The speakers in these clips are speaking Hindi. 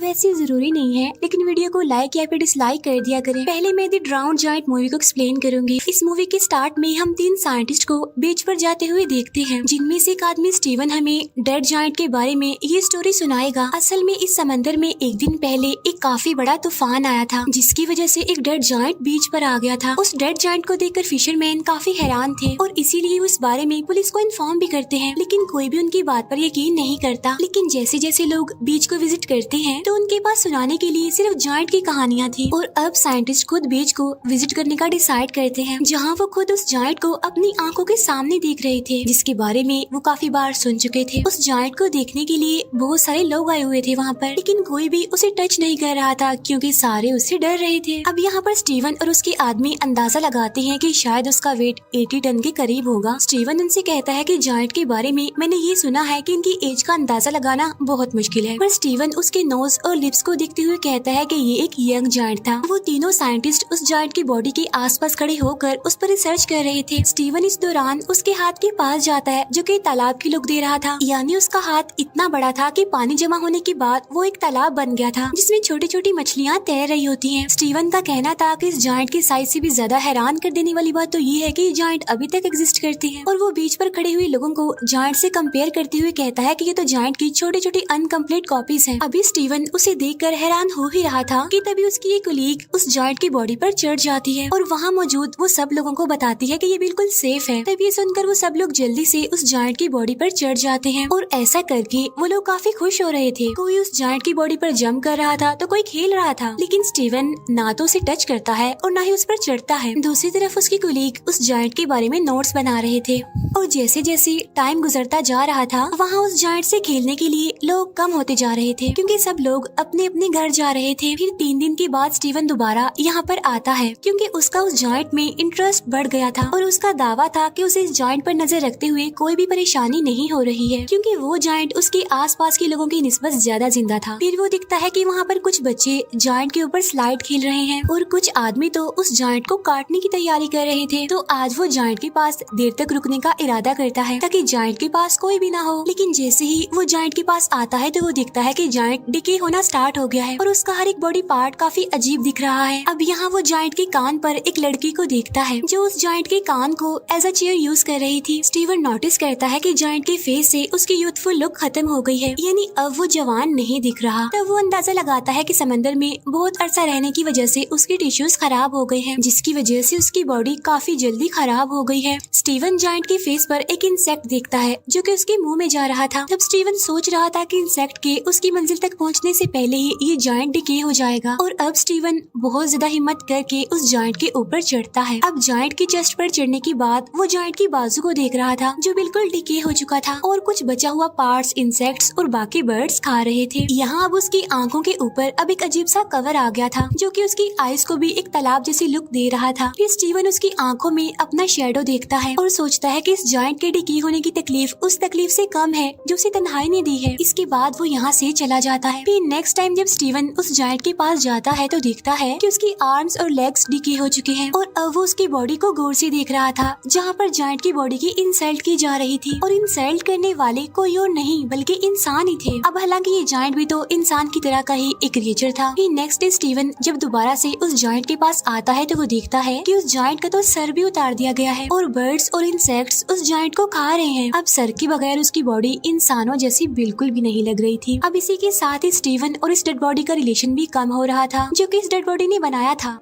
वैसे जरूरी नहीं है, लेकिन वीडियो को लाइक या फिर डिसलाइक कर दिया करें। पहले मैं द ड्राउन्ड जायंट मूवी को एक्सप्लेन करूंगी। इस मूवी के स्टार्ट में हम 3 साइंटिस्ट को बीच पर जाते हुए देखते हैं, जिनमें से एक आदमी स्टीवन हमें डेड जायंट के बारे में ये स्टोरी सुनाएगा। असल में इस समंदर में एक दिन पहले एक काफी बड़ा तूफान आया था, जिसकी वजह से एक डेड जायंट बीच पर आ गया था। उस डेड जायंट को देखकर फिशरमैन काफी हैरान थे और इसीलिए वो इस बारे में पुलिस को इन्फॉर्म भी करते हैं, लेकिन कोई भी उनकी बात पर यकीन नहीं करता। लेकिन जैसे जैसे लोग बीच को विजिट करते हैं तो उनके पास सुनाने के लिए सिर्फ जायंट की कहानियाँ थी, और अब साइंटिस्ट खुद बीच को विजिट करने का डिसाइड करते हैं, जहाँ वो खुद उस जायंट को अपनी आंखों के सामने देख रहे थे, जिसके बारे में वो काफी बार सुन चुके थे। उस जायंट को देखने के लिए बहुत सारे लोग आए हुए थे वहाँ पर, लेकिन कोई भी उसे टच नहीं कर रहा था क्योंकि सारे उससे डर रहे थे। अब यहाँ पर स्टीवन और उसके आदमी अंदाजा लगाते हैं कि शायद उसका वेट 80 टन के करीब होगा। स्टीवन उनसे कहता है कि जायंट के बारे में मैंने ये सुना है कि इनकी एज का अंदाजा लगाना बहुत मुश्किल है, पर स्टीवन उसके नोज और लिप्स को देखते हुए कहता है कि ये एक यंग जायंट था। वो तीनों साइंटिस्ट उस जायंट की बॉडी के आसपास खड़े होकर उस पर रिसर्च कर रहे थे। स्टीवन इस दौरान उसके हाथ के पास जाता है, जो कि तालाब की लुक दे रहा था, यानी उसका हाथ इतना बड़ा था कि पानी जमा होने के बाद वो एक तालाब बन गया था, जिसमें छोटी छोटी मछलियाँ तैर रही होती हैं। स्टीवन का कहना था कि इस जायंट की साइज से भी ज्यादा हैरान कर देने वाली बात तो ये है कि जायंट अभी तक एग्जिस्ट करते हैं, और वो बीच पर खड़े हुए लोगों को जायंट से कंपेयर करते हुए कहता है कि ये तो जायंट की छोटी छोटी अनकम्प्लीट कॉपीज हैं। अभी स्टीवन उसे देखकर हैरान हो ही रहा था कि तभी उसकी एक कलीग उस जायंट की बॉडी पर चढ़ जाती है और वहाँ मौजूद वो सब लोगों को बताती है कि ये बिल्कुल सेफ है। तभी सुनकर वो सब लोग जल्दी से उस जायंट की बॉडी पर चढ़ जाते हैं, और ऐसा करके वो लोग काफी खुश हो रहे थे। कोई उस जायंट की बॉडी पर जंप कर रहा था तो कोई खेल रहा था, लेकिन स्टीवन ना तो उसे टच करता है और ना ही उस पर चढ़ता है। दूसरी तरफ उसकी कलीग उस जायंट के बारे में नोट्स बना रहे थे, और जैसे जैसे टाइम गुजरता जा रहा था वहाँ उस जायंट से खेलने के लिए लोग कम होते जा रहे थे, क्योंकि सब लोग अपने अपने घर जा रहे थे। फिर 3 दिन के बाद स्टीवन दोबारा यहाँ पर आता है, क्योंकि उसका उस जायंट में इंटरेस्ट बढ़ गया था, और उसका दावा था कि उसे इस जायंट पर नजर रखते हुए कोई भी परेशानी नहीं हो रही है, क्योंकि वो जायंट उसके आसपास के लोगों की निस्बत ज्यादा जिंदा था। फिर वो दिखता है कि वहाँ पर कुछ बच्चे जायंट के ऊपर स्लाइड खेल रहे हैं, और कुछ आदमी तो उस जायंट को काटने की तैयारी कर रहे थे। तो आज वो जायंट के पास देर तक रुकने का इरादा करता है ताकि जायंट के पास कोई भी ना हो, लेकिन जैसे ही वो जायंट के पास आता है तो वो दिखता है कि जायंट डिके होना स्टार्ट हो गया है, और उसका हर एक बॉडी पार्ट काफी अजीब दिख रहा है। अब यहाँ वो जायंट के कान पर एक लड़की को देखता है, जो उस जायंट के कान को एज अ चेयर यूज कर रही थी। स्टीवन नोटिस करता है कि जायंट के फेस से उसकी यूथफुल लुक खत्म हो गई है, यानी अब वो जवान नहीं दिख रहा। तब वो अंदाजा लगाता है कि समंदर में बहुत अरसा रहने की वजह से उसके टिश्यूज खराब हो गए हैं, जिसकी वजह से उसकी बॉडी काफी जल्दी खराब हो गई है। स्टीवन जायंट के फेस पर एक इंसेक्ट देखता है, जो कि उसके मुंह में जा रहा था। तब स्टीवन सोच रहा था कि इंसेक्ट के उसकी मंजिल तक पहुंचने से पहले ही ये जायंट डिके हो जाएगा, और अब स्टीवन बहुत ज्यादा हिम्मत करके उस जायंट के ऊपर चढ़ता है। अब जायंट की चेस्ट पर चढ़ने के बाद वो जायंट की बाजू को देख रहा था, जो बिल्कुल डिके हो चुका था, और कुछ बचा हुआ पार्ट्स इंसेक्ट्स और बाकी बर्ड्स खा रहे थे। यहाँ अब उसकी आंखों के ऊपर अब एक अजीब सा कवर आ गया था, जो कि उसकी आईज को भी एक तालाब जैसी लुक दे रहा था। फिर स्टीवन उसकी आंखों में अपना शेडो देखता है और सोचता है कि इस जायंट के डिके होने की तकलीफ उस तकलीफ से कम है जो उसे तन्हाई ने दी है। इसके बाद वो यहाँ से चला जाता है। फिर नेक्स्ट टाइम जब स्टीवन उस जायंट के पास जाता है तो देखता है कि उसकी आर्म्स और लेग्स डिके हो चुके हैं, और अब वो उसकी बॉडी को गौर से देख रहा था, जहाँ पर जायंट की बॉडी की इंसल्ट की जा रही थी, और इंसल्ट करने वाले कोई और नहीं बल्कि इंसान ही थे। अब हालांकि ये जायंट भी तो इंसान की तरह का ही एक क्रिएचर था। फिर नेक्स्ट डे स्टीवन जब दोबारा से उस जायंट के पास आता है तो वो देखता है कि उस जायंट का तो सर भी उतार दिया गया है, और बर्ड्स और इंसेक्ट्स उस जायंट को खा रहे हैं। अब सर के बगैर उसकी बॉडी इंसानों जैसी बिल्कुल भी नहीं लग रही थी। अब इसी के साथ ही स्टीवन और इस डेड बॉडी का रिलेशन भी कम हो रहा था, जो कि इस डेड बॉडी ने बनाया था।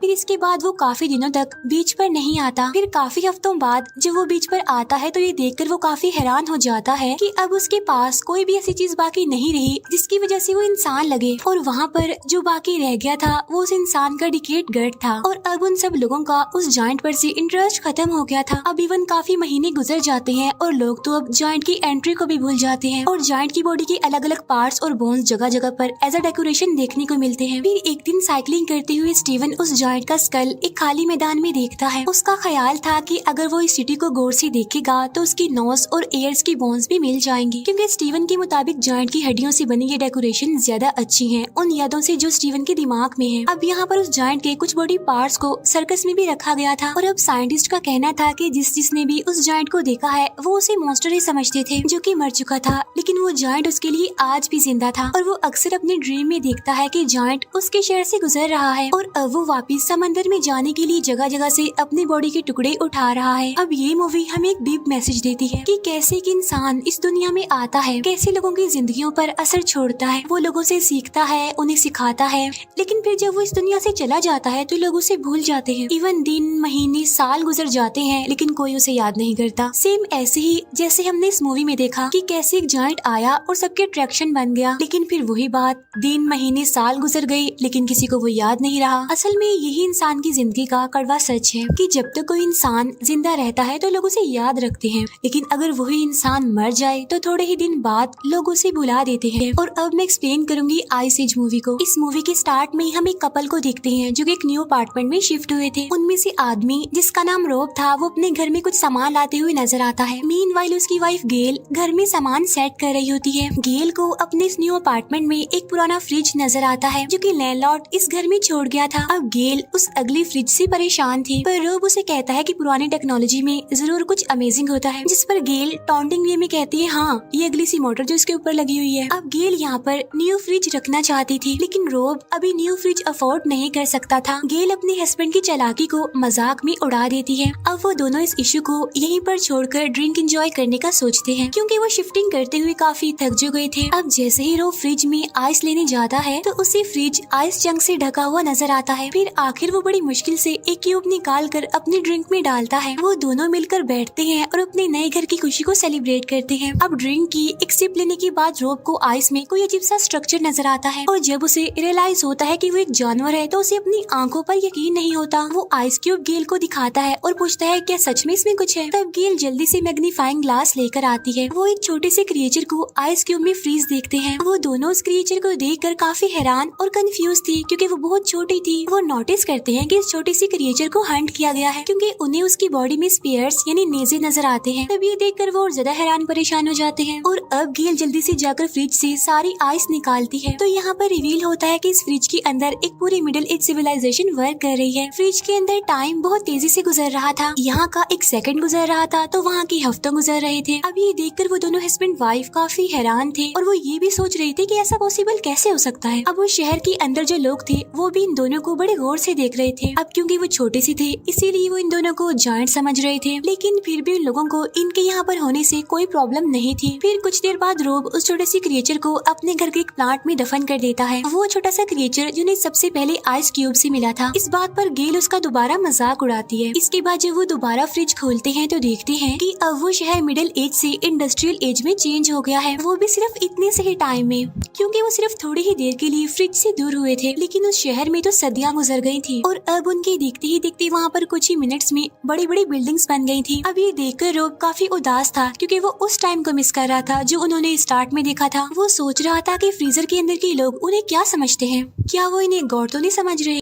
फिर इसके बाद वो काफी दिनों तक बीच पर नहीं आता। फिर काफी हफ्तों बाद जब वो बीच पर आता है तो ये देखकर वो काफी हैरान हो जाता है कि अब उसके पास कोई भी ऐसी चीज बाकी नहीं रही जिसकी वजह से वो इंसान लगे, और वहाँ पर जो बाकी रह गया था वो उस इंसान का डिकेट गर्ट था। और अब उन सब लोगों का उस जायंट पर से इंटरेस्ट खत्म हो गया था। अब इवन काफी महीने गुजर जाते हैं और लोग तो अब जायंट की एंट्री को भी भूल जाते हैं, और जायंट की बॉडी के अलग अलग पार्ट्स और बोन्स जगह जगह पर एज अ डेकोरेशन देखने को मिलते हैं। फिर एक दिन साइकिलिंग करते हुए स्टीवन उस जायंट का स्कल एक खाली मैदान में देखता है। उसका ख्याल था कि अगर वो इस सिटी को गौर से देखेगा तो उसकी नोज और एयर्स की बोन्स भी मिल जाएंगी, क्योंकि स्टीवन के मुताबिक जायंट की हड्डियों से बनी ये डेकोरेशन ज्यादा अच्छी है उन यादों से जो स्टीवन के दिमाग में है। अब यहाँ पर उस जायंट के कुछ बॉडी पार्ट्स को सर्कस में भी रखा गया था और अब साइंटिस्ट का कहना था कि जिसने भी उस जायंट को देखा है वो उसे मॉन्स्टर ही समझते थे जो कि मर चुका था, लेकिन वो जायंट उसके लिए आज भी जिंदा था और वो अक्सर अपने ड्रीम में देखता है कि जायंट उसके शहर से गुजर रहा है और अब वो वापस समंदर में जाने के लिए जगह जगह से अपनी बॉडी के टुकड़े उठा रहा है। अब ये मूवी हमें एक डीप मैसेज देती है कि कैसे एक इंसान इस दुनिया में आता है, कैसे लोगों की जिंदगियों पर असर छोड़ता है, वो लोगों से सीखता है, उन्हें सिखाता है, लेकिन फिर जब वो इस दुनिया से चला जाता है तो लोग उसे भूल जाते हैं। इवन दिन, महीने, साल गुजर जाते हैं लेकिन कोई उसे याद नहीं करता। सेम ऐसे ही जैसे हमने इस मूवी में देखा कि कैसे एक जायंट आया और सबके अट्रैक्शन बन गया, लेकिन फिर वही बात, दिन, महीने, साल गुजर गए लेकिन किसी को वो याद नहीं रहा। असल में यही इंसान की जिंदगी का कड़वा सच है कि जब तक कोई इंसान जिंदा रहता है तो लोग उसे याद रखते हैं, लेकिन अगर वही इंसान मर जाए तो थोड़े ही दिन बाद लोग उसे भुला देते हैं। और अब मैं एक्सप्लेन करूंगी आइस एज मूवी को। इस मूवी के स्टार्ट में हम एक कपल को देखते हैं जो कि एक न्यू अपार्टमेंट में शिफ्ट हुए थे। उनमें से आदमी जिसका नाम रोब था वो अपने घर में कुछ सामान लाते हुए नजर आता है। मीनवाइल उसकी वाइफ गेल घर में सामान सेट कर रही होती है। गेल को अपने इस न्यू अपार्टमेंट में एक पुराना फ्रिज नजर आता है जो कि लैंडलॉर्ड इस घर में छोड़ गया था। अब गेल उस अगली फ्रिज से परेशान थी, पर रोब उसे कहता है कि पुरानी टेक्नोलॉजी में जरूर कुछ अमेजिंग होता है, जिस पर गेल टॉन्टिंग वे में कहती है हाँ ये अगली सी मोटर जो इसके ऊपर लगी हुई है। अब गेल यहाँ पर न्यू फ्रिज रखना चाहती थी लेकिन रोब अभी न्यू फ्रिज अफोर्ड नहीं कर सकता था। गेल अपने हस्बैंड की चालाकी को मजाक में उड़ा देती है। अब वो दोनों इस इशू को यहीं पर छोड़कर ड्रिंक एंजॉय करने का सोचते हैं क्योंकि वो शिफ्टिंग करते हुए काफी थक जो गए थे। अब जैसे ही रोब फ्रिज में आइस लेने जाता है तो उसे फ्रिज आइस चंक से ढका हुआ नजर आता है। फिर आखिर वो बड़ी मुश्किल से एक क्यूब निकाल कर अपने ड्रिंक में डालता है। वो दोनों मिलकर बैठते हैं और अपने नए घर की खुशी को सेलिब्रेट करते हैं। अब ड्रिंक की एक सिप लेने के बाद रोब को आइस में कोई अजीब सा स्ट्रक्चर नजर आता है और जब उसे रियलाइज होता है कि वो एक जानवर है तो उसे अपनी आंखों पर यकीन नहीं होता। वो आइस क्यूब गेल को दिखाता है और पूछता है क्या सच में इसमें कुछ है। तब गेल जल्दी से मैग्नीफाइंग ग्लास लेकर आती है। वो एक छोटे से क्रिएचर को आइस क्यूब में फ्रीज देखते हैं। वो दोनों उस क्रिएचर को देखकर काफी हैरान और कंफ्यूज थी क्योंकि वो बहुत छोटी थी। वो नोटिस करते हैं कि इस छोटी सी क्रिएचर को हंट किया गया है क्योंकि उन्हें उसकी बॉडी में स्पेयर्स यानी नेजे नजर आते हैं। तब ये देखकर वो और ज्यादा हैरान परेशान हो जाते हैं और अब गेल जल्दी से जाकर फ्रिज से सारी आइस निकालती है तो यहाँ पर रिवील होता है कि इस फ्रिज के अंदर एक पूरी मिडिल एज सिविलाइजेशन वर्क कर रही है। फ्रिज के अंदर टाइम बहुत तेजी से गुजर रहा था। यहाँ का एक सेकंड गुजर रहा था तो वहाँ के हफ्तों गुजर रहे थे। अब ये देखकर वो दोनों हस्बैंड वाइफ काफी हैरान थे और वो ये भी सोच रहे थे कि ऐसा पॉसिबल कैसे हो सकता है। अब वो शहर के अंदर जो लोग थे वो भी इन दोनों को बड़े गौर से देख रहे थे। अब क्योंकि वो छोटे से थे इसीलिए वो इन दोनों को जायंट समझ रहे थे, लेकिन फिर भी उन लोगों को इनके यहाँ पर होने से कोई प्रॉब्लम नहीं थी। फिर कुछ देर बाद रोब उस छोटे से क्रिएचर को अपने घर के एक प्लांट में दफन कर देता है। वो छोटा सा क्रिएचर जिन्हें सबसे पहले आइस क्यूब से मिला था। इस बात पर गेल उसका दोबारा मजाक उड़ाती है। इसके बाद जब वो दोबारा फ्रिज खोलते हैं तो देखते हैं कि अब वो शहर मिडिल एज से इंडस्ट्रियल एज में चेंज हो गया है। वो भी सिर्फ इतने से ही टाइम में, क्योंकि वो सिर्फ थोड़ी ही देर के लिए फ्रिज से दूर हुए थे, लेकिन उस शहर में तो सदियां गुजर गई थी और अब उनके देखते ही देखते वहाँ पर कुछ ही मिनट्स में बड़ी बड़ी बिल्डिंग्स बन गई थी। अब ये देखकर रोब काफी उदास था क्योंकि वो उस टाइम को मिस कर रहा था जो उन्होंने स्टार्ट में देखा था। वो सोच रहा था कि फ्रीजर के अंदर के लोग उन्हें क्या समझते हैं, क्या वो इन्हें गौर तो नहीं समझ रहे।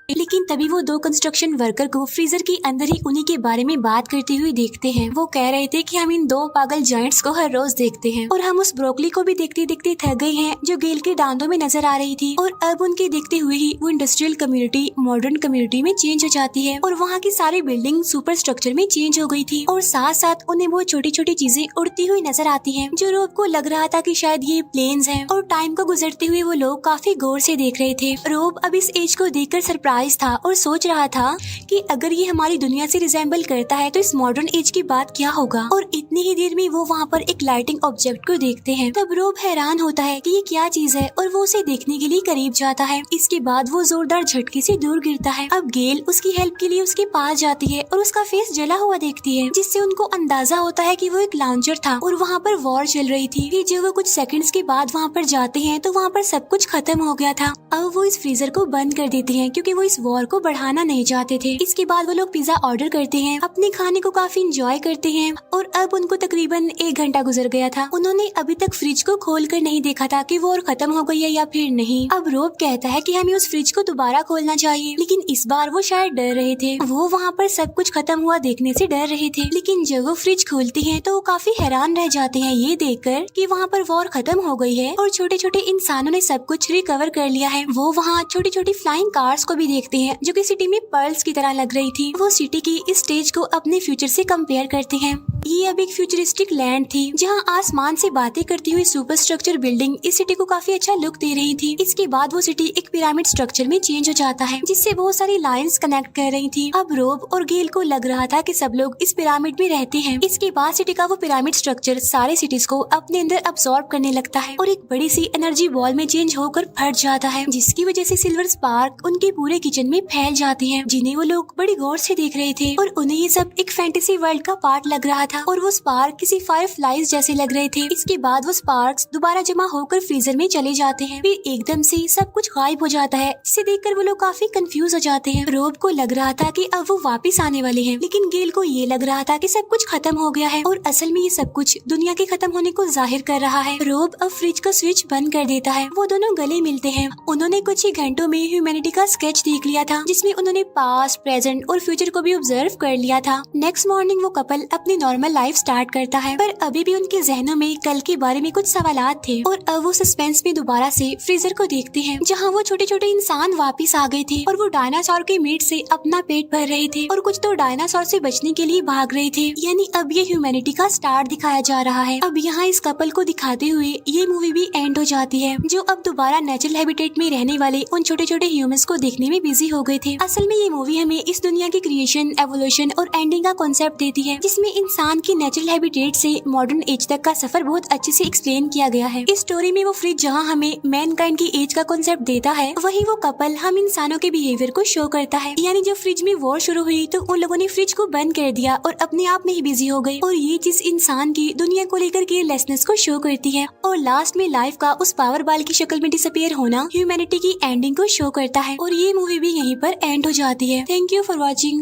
लेकिन तभी वो दो कंस्ट्रक्शन वर्कर को फ्रीजर के अंदर ही उन्हीं के बारे में बात करते हुए देखते हैं। वो कह रहे थे कि हम इन दो पागल जायंट्स को हर रोज देखते हैं और हम उस ब्रोकली को भी देखते देखते थक गए हैं जो गेल के दांतों में नजर आ रही थी। और अब उनके देखते हुए ही वो इंडस्ट्रियल कम्युनिटी मॉडर्न कम्युनिटी में चेंज हो जाती है और वहाँ की सारी बिल्डिंग सुपर स्ट्रक्चर में चेंज हो गई थी और साथ साथ उन्हें वो छोटी छोटी चीजें उड़ती हुई नजर आती है जो रोब को लग रहा था कि शायद ये प्लेन्स हैं। और टाइम को गुजरते हुए वो लोग काफी गौर से देख रहे थे। रोब अब इस एज को देखकर सरप्राइज था और सोच रहा था कि अगर ये हमारी दुनिया से रिजेंबल करता है तो इस मॉडर्न एज की बात क्या होगा। और इतनी ही देर में वो वहाँ पर एक लाइटिंग ऑब्जेक्ट को देखते हैं। तब रोब हैरान होता है कि ये क्या चीज है और वो उसे देखने के लिए करीब जाता है। इसके बाद वो जोरदार झटके से दूर गिरता है। अब गेल उसकी हेल्प के लिए उसके पास जाती है और उसका फेस जला हुआ देखती है, जिससे उनको अंदाजा होता है कि वो एक लॉन्चर था और वहाँ पर वॉर चल रही थी। फिर जब वो कुछ सेकंड्स के बाद वहाँ पर जाते हैं तो वहाँ पर सब कुछ खत्म हो गया था। अब वो इस फ्रीजर को बंद कर देते हैं क्योंकि वो इस वॉर को बढ़ाना नहीं चाहते थे। इसके बाद वो लोग पिज्जा ऑर्डर करते हैं, अपने खाने को काफी इंजॉय करते हैं और अब उनको तकरीबन 1 घंटा गुजर गया था। उन्होंने अभी तक फ्रिज को खोल कर नहीं देखा था कि वॉर खत्म हो गई है या फिर नहीं। अब रोब कहता है कि हमें उस फ्रिज को दोबारा खोलना चाहिए, लेकिन इस बार वो शायद डर रहे थे। वो वहाँ पर सब कुछ खत्म हुआ देखने से डर रहे थे, लेकिन जब वो फ्रिज खोलते हैं तो वो काफी हैरान रह जाते हैं ये देखकर कि वहाँ पर वॉर खत्म हो गई है और छोटे छोटे इंसानों ने सब कुछ रिकवर कर लिया है। वो वहाँ छोटी छोटी फ्लाइंग कार्स को भी देखते हैं जो कि सिटी में पर्ल्स की तरह लग रही थी। वो सिटी की इस स्टेज को अपने फ्यूचर से कंपेयर करते हैं। ये अब एक फ्यूचरिस्टिक लैंड थी जहाँ आसमान से बातें करती हुई सुपर स्ट्रक्चर बिल्डिंग इस सिटी को काफी अच्छा लुक दे रही थी। इसके बाद वो सिटी एक पिरामिड स्ट्रक्चर में चेंज हो जाता है जिससे बहुत सारी लाइंस कनेक्ट कर रही थी। अब रोब और गेल को लग रहा था कि सब लोग इस पिरामिड में रहते हैं। इसके बाद सिटी का वो पिरामिड स्ट्रक्चर सारे सिटीज को अपने अंदर अब्सॉर्ब करने लगता है और एक बड़ी सी एनर्जी बॉल में चेंज होकर फट जाता है, जिसकी वजह से सिल्वर स्पार्क उनके पूरे किचन में फैल जाते हैं, जिन्हें वो लोग बड़ी गौर से देख रहे थे और उन्हें ये सब एक फैंटेसी वर्ल्ड का पार्ट लग रहा था और वो स्पार्क किसी फायरफ्लाइज जैसे लग रहे थे। इसके बाद वो स्पार्क्स दोबारा जमा होकर फ्रीजर में चले जाते हैं, फिर एकदम से सब कुछ गायब हो जाता है। इसे देखकर वो लोग काफी कंफ्यूज हो जाते हैं। रोब को लग रहा था कि अब वो वापस आने वाले हैं, लेकिन गेल को ये लग रहा था कि सब कुछ खत्म हो गया है और असल में ये सब कुछ दुनिया के खत्म होने को जाहिर कर रहा है। रोब अब फ्रिज का स्विच बंद कर देता है। वो दोनों गले मिलते हैं। उन्होंने कुछ ही घंटों में ह्यूमैनिटी का स्केच देख लिया था जिसमें उन्होंने पास्ट, प्रेजेंट और फ्यूचर को भी ऑब्जर्व कर लिया था। नेक्स्ट मॉर्निंग वो कपल अपनी नॉर्मल लाइफ स्टार्ट करता है, पर अभी भी उनके जहनों में कल के बारे में कुछ सवालात थे और अब वो सस्पेंस में दोबारा से फ्रीजर को देखते हैं जहाँ वो छोटे छोटे इंसान वापिस आ गए थे और वो डायनासोर के मीट से अपना पेट भर रहे थे और कुछ तो डायनासोर से बचने के लिए भाग रहे थे। यानी अब ये ह्यूमैनिटी का स्टार्ट दिखाया जा रहा है। अब यहाँ इस कपल को दिखाते हुए ये मूवी भी एंड हो जाती है, जो अब दोबारा नेचुरल हैबिटेट में रहने वाले उन छोटे छोटे ह्यूमंस को देखने में बिजी हो गए थे। असल में ये मूवी हमें इस दुनिया की क्रिएशन, एवोल्यूशन और एंडिंग का कॉन्सेप्ट देती है, जिसमें इंसान की नेचुरल हैबिटेट से मॉडर्न एज तक का सफर बहुत अच्छे से एक्सप्लेन किया गया है। इस स्टोरी में वो फ्रिज जहाँ हमें मैनकाइंड की एज का कॉन्सेप्ट देता है, वही वो कपल हम इंसानों के बिहेवियर को शो करता है। यानी जब फ्रिज में वॉर शुरू हुई तो उन लोगों ने फ्रिज को बंद कर दिया और अपने आप में ही बिजी हो गए, और ये चीज इंसान की दुनिया को लेकर केयरलेसनेस को शो करती है। और लास्ट में लाइफ का उस पावर बाल की शक्ल में डिसअपीयर होना ह्यूमैनिटी की एंडिंग को शो करता है। और ये मूवी भी यहीं पर एंड हो जाती है। Thank you for watching.